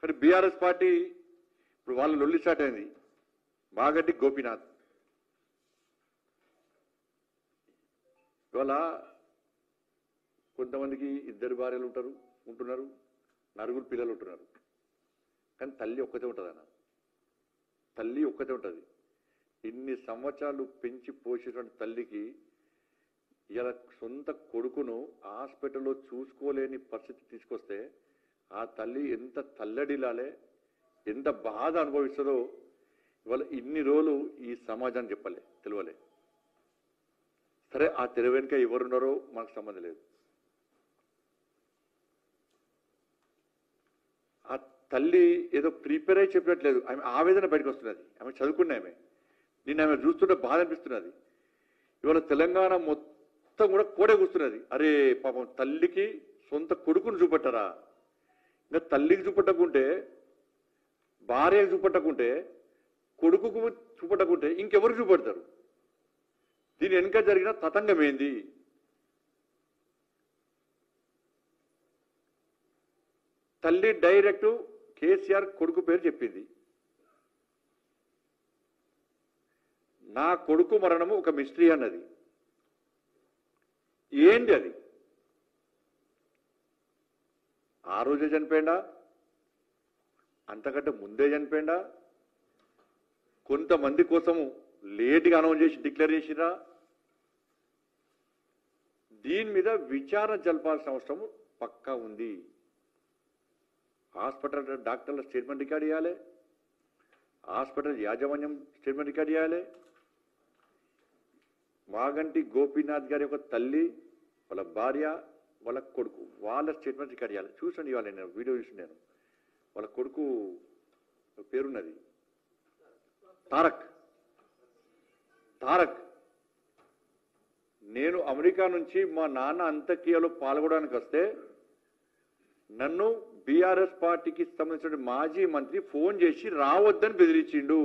కానీ BRS party ఇప్పుడు వాళ్ళ లొల్లి స్టార్ట్ అయింది. మాగంటి గోపీనాథ్ ఇవాళ కొంతమందికి 2 భార్యలు ఉంటున్నారు, 4 పిల్లలు ఉంటున్నారు. కానీ తల్లి ఒక్కతే ఉంటుంది అన్న, తల్లి ఒక్కతే ఉంటుంది. ఇన్ని సంవత్సరాలు పెంచి పోసేటువంటి తల్లికి ఇలా సొంత కొడుకును హాస్పిటల్లో చూసుకోలేని పరిస్థితి తీసుకొస్తే ఆ తల్లి ఎంత తల్లడిలాలే, ఎంత బాధ అనుభవిస్తుందో ఇవాళ ఇన్ని రోజులు ఈ సమాజాన్ని తెలియలే. సరే, ఆ తెర వెనుక ఎవరున్నారో మనకు సంబంధం లేదు. ఆ తల్లి ఏదో ప్రిపేర్ అయి చెప్పినట్లేదు, ఆమె ఆవేదన బయటకు వస్తున్నది. ఆమె చదువుకున్న నిన్న ఆమె చూస్తుంటే బాధ అనిపిస్తున్నది. ఇవాళ తెలంగాణ మొత్తం కూడా కోడే కూస్తున్నది. అరే పాపం, తల్లికి సొంత కొడుకును చూపెట్టరా? ఇంకా తల్లికి చూపెట్టకుంటే, భార్యకు చూపెట్టకుంటే, కొడుకుకు చూపెట్టకుంటే ఇంకెవరు చూపెడతారు? దీని వెనుక జరిగిన తతంగం ఏంది? తల్లి డైరెక్ట్ కేసీఆర్ కొడుకు పేరు చెప్పింది. నా కొడుకు మరణము ఒక మిస్టరీ అన్నది. ఏంటి అది? ఆ రోజే చనిపోయిందా? అంతకంటే ముందే చనిపోయిందా? కొంతమంది కోసము లేట్గా అనౌన్స్ చేసి డిక్లేర్ చేసిరా? దీని మీద విచారణ జరపాల్సిన అవసరం పక్కా ఉంది. హాస్పిటల్ డాక్టర్ల స్టేట్మెంట్ రికార్డ్ చేయాలి, హాస్పిటల్ యాజమాన్యం స్టేట్మెంట్ రికార్డ్ చేయాలి. మాగంటి గోపీనాథ్ గారి యొక్క తల్లి, వాళ్ళ భార్య, వాళ్ళ కొడుకు, వాళ్ళ స్టేట్మెంట్ రికార్డ్ చేయాలి. చూసండి, ఇవాళ నేను వీడియో చూసి, వాళ్ళ కొడుకు పేరున్నది తారక్. నేను అమెరికా నుంచి మా నాన్న అంత్యక్రియలో పాల్గొనడానికి వస్తే నన్ను బీఆర్ఎస్ పార్టీకి సంబంధించిన మాజీ మంత్రి ఫోన్ చేసి రావద్దని బెదిరించిండు.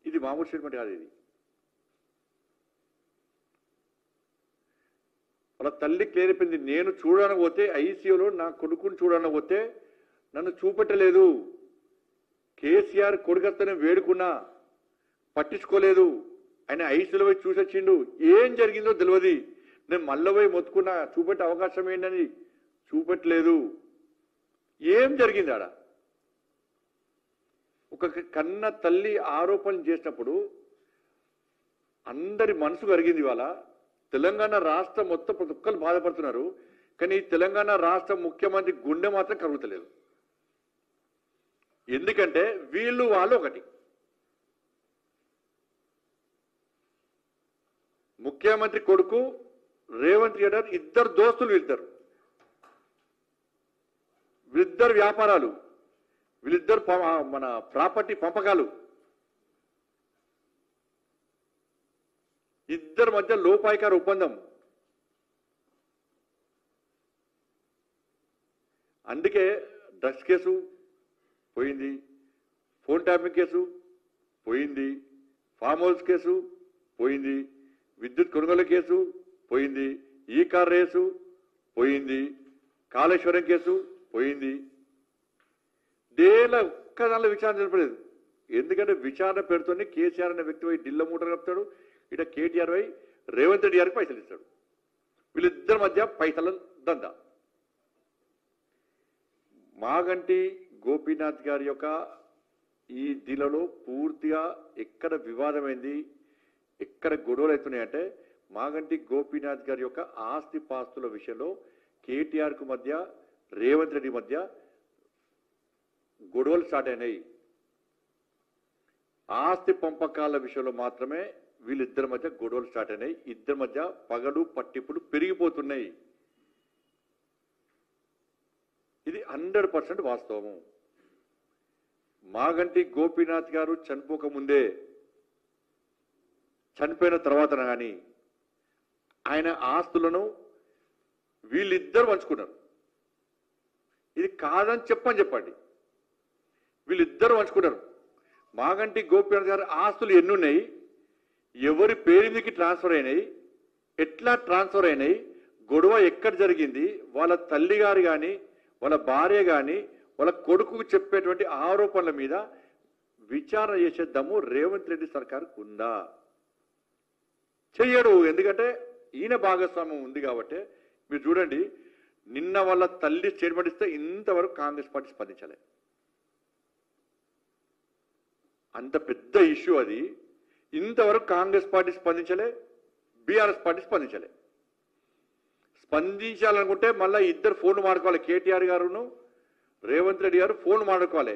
ఇది మామూలు స్టేట్మెంట్ కాదు. ఇది వాళ్ళ తల్లి క్లియర్ అయిపోయింది. నేను చూడడానికి పోతే, ఐసీయూలో నా కొడుకుని చూడడానికి పోతే నన్ను చూపెట్టలేదు. కేసీఆర్ కొడుకత్తనే వేడుకున్నా, పట్టించుకోలేదు. ఆయన ఐసీయూలో పోయి చూసొచ్చిండు. ఏం జరిగిందో తెలియదు. నేను మళ్ళీ పోయి మొత్తుకున్నా, చూపెట్టే అవకాశం ఏంటని, చూపెట్టలేదు. ఏం జరిగింది ఆడ? ఒక కన్న తల్లి ఆరోపణలు చేసినప్పుడు అందరి మనసు కరిగింది. ఇవాళ తెలంగాణ రాష్ట్రం మొత్తం ప్రతి ఒక్కరు బాధపడుతున్నారు. కానీ తెలంగాణ రాష్ట్ర ముఖ్యమంత్రి గుండె మాత్రం కరుగుతలేదు. ఎందుకంటే వీళ్ళు వాళ్ళు ఒకటి. ముఖ్యమంత్రి కొడుకు రేవంత్ రెడ్డి ఇద్దరు దోస్తులు, వీళ్ళిద్దరు వ్యాపారాలు, వీళ్ళిద్దరు మన ప్రాపర్టీ పంపకాలు, ఇద్దరి మధ్య లోపాయికార ఒప్పందం. అందుకే డ్రగ్స్ కేసు పోయింది, ఫోన్ ట్యాపింగ్ కేసు పోయింది, ఫామ్ హౌస్ కేసు పోయింది, విద్యుత్ కొనుగోలు కేసు పోయింది, ఈ కార్ రేసు పోయింది, కాళేశ్వరం కేసు పోయింది. ఒక్క దానిలో విచారణ జరపలేదు. ఎందుకంటే విచారణ పేరుతోనే కేసీఆర్ అనే వ్యక్తి పోయి ఢిల్లీ మూటలు కలుపుతాడు, ఇట కేటీఆర్ పోయి రేవంత్ రెడ్డి గారికి పైసలు ఇస్తాడు. వీళ్ళిద్దరి మధ్య పైసల దందా. మాగంటి గోపీనాథ్ గారి యొక్క ఈ దిలలో పూర్తిగా ఎక్కడ వివాదమైంది, ఎక్కడ గొడవలు అవుతున్నాయంటే మాగంటి గోపీనాథ్ గారి యొక్క ఆస్తి పాస్తుల విషయంలో కేటీఆర్కు మధ్య, రేవంత్ రెడ్డి మధ్య గొడవలు స్టార్ట్ అయినాయి. ఆస్తి పంపకాల విషయంలో మాత్రమే వీళ్ళిద్దరి మధ్య గొడవలు స్టార్ట్ అయినాయి. ఇద్దరి మధ్య పగడు పట్టింపులు పెరిగిపోతున్నాయి. ఇది 100% వాస్తవము. మాగంటి గోపీనాథ్ గారు చనిపోకముందే, చనిపోయిన తర్వాత కానీ ఆయన ఆస్తులను వీళ్ళిద్దరు పంచుకున్నారు. ఇది కాదని చెప్పండి. వీళ్ళిద్దరు పంచుకున్నారు. మాగంటి గోపీనాథ్ గారు ఆస్తులు ఎన్ని ఉన్నాయి, ఎవరి పేరు మీదకి ట్రాన్స్ఫర్ అయినాయి, ఎట్లా ట్రాన్స్ఫర్ అయినాయి, గొడవ ఎక్కడ జరిగింది, వాళ్ళ తల్లి గారు కానీ, వాళ్ళ భార్య కానీ, వాళ్ళ కొడుకు చెప్పేటువంటి ఆరోపణల మీద విచారణ చేసే దమ్ము రేవంత్ రెడ్డి సర్కారుకు ఉందా? చెయ్యడు. ఎందుకంటే ఈయన భాగస్వామ్యం ఉంది కాబట్టి. మీరు చూడండి, నిన్న వాళ్ళ తల్లి స్టేట్మెంట్ ఇస్తే ఇంతవరకు కాంగ్రెస్ పార్టీ స్పందించలే. అంత పెద్ద ఇష్యూ అది. ఇంతవరకు కాంగ్రెస్ పార్టీ స్పందించలే, బీఆర్ఎస్ పార్టీ స్పందించలే. స్పందించాలనుకుంటే మళ్ళీ ఇద్దరు ఫోన్లు మాడుకోవాలి. కేటీఆర్ గారును రేవంత్ రెడ్డి గారు ఫోన్ మాడుకోవాలి.